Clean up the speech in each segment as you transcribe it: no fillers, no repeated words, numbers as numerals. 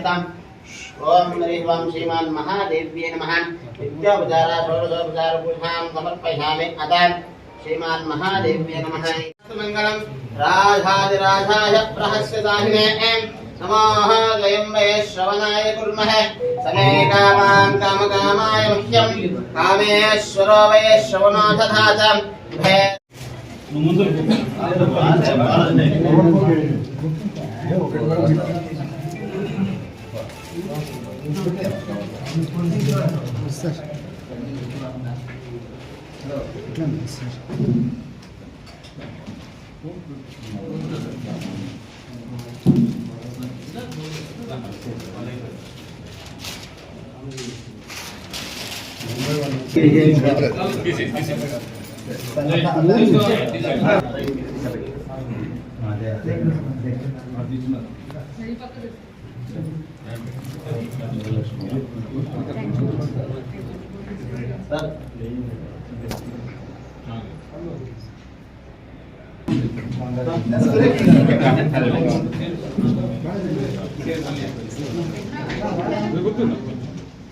क्षताम् ओम ह्रीं श्रीमान महादेव्ये नमः विद्योपचारा षोडशोपचार पूजां समर्पयामि अतः श्रीमान महादेव्ये नमः मंगलम राधादिराधाय प्रहस्यदाहिने नमो द्वयम्बये श्रवणाय कुर्महे समे कामां कामकामाय मुह्यं कामेश्वरो वै श्रवणो दधात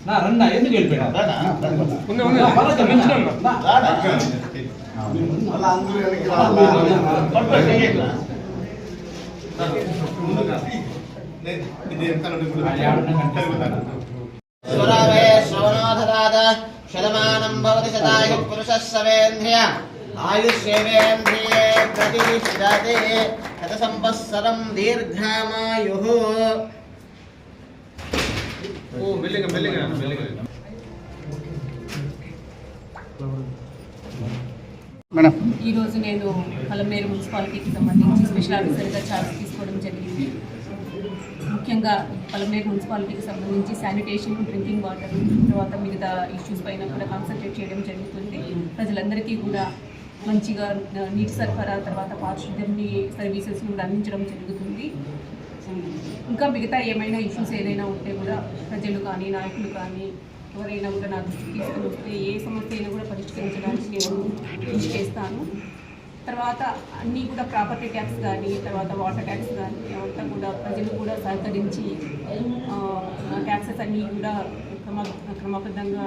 నా రన్నా ఎందుకు వెళ్ళిపోయా शतमानं भवति शतायुः पुरुषः सवेन्द्रिय आयुष्येवेन्द्रिये प्रतिष्ठते शतसंवत्सरं दीर्घामायुः। ఈ రోజు నేను పలమనేరు మున్సిపాలిటీకి సంబంధించి స్పెషల్ ఆఫీసర్గా ఛార్జ్ తీసుకోవడం జరిగింది. ముఖ్యంగా పలమనేరు మున్సిపాలిటీకి సంబంధించి శానిటేషన్, డ్రింకింగ్ వాటర్, తర్వాత మిగతా ఇష్యూస్ పైన కూడా కాన్సన్ట్రేట్ చేయడం జరుగుతుంది. ప్రజలందరికీ కూడా మంచిగా నీటి సరఫరా, తర్వాత పారిశుద్ధ్యం సర్వీసెస్ కూడా అందించడం జరుగుతుంది. ఇంకా మిగతా ఏమైనా ఇష్యూస్ ఏదైనా ఉంటే కూడా ప్రజలు కానీ నాయకులు కానీ ఎవరైనా కూడా నా దృష్టికి తీసుకుని వస్తే ఏ సమస్య అయినా కూడా పరిష్కరించడానికి నేను కృషి చేస్తాను. తర్వాత అన్నీ కూడా ప్రాపర్టీ ట్యాక్స్ కానీ, తర్వాత వాటర్ ట్యాక్స్ కానీ అంతా కూడా ప్రజలు కూడా సహకరించి ట్యాక్సెస్ అన్నీ కూడా క్రమబద్ధంగా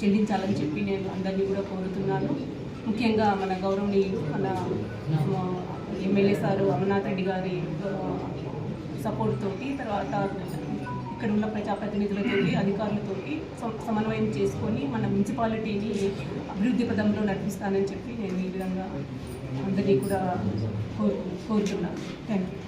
చెల్లించాలని చెప్పి నేను అందరినీ కూడా కోరుతున్నాను. ముఖ్యంగా మన గౌరవనీయులు మన ఎమ్మెల్యే సారు అమర్నాథ్ రెడ్డి గారి సపోర్ట్ తోటి, తర్వాత ఇక్కడ ఉన్న ప్రజాప్రతినిధులతోటి, అధికారులతోటి సమన్వయం చేసుకొని మన మున్సిపాలిటీని అభివృద్ధి పదంలో నడిపిస్తానని చెప్పి నేను ఈ విధంగా అందరినీ కూడా కోరుతున్నాను. Thank you.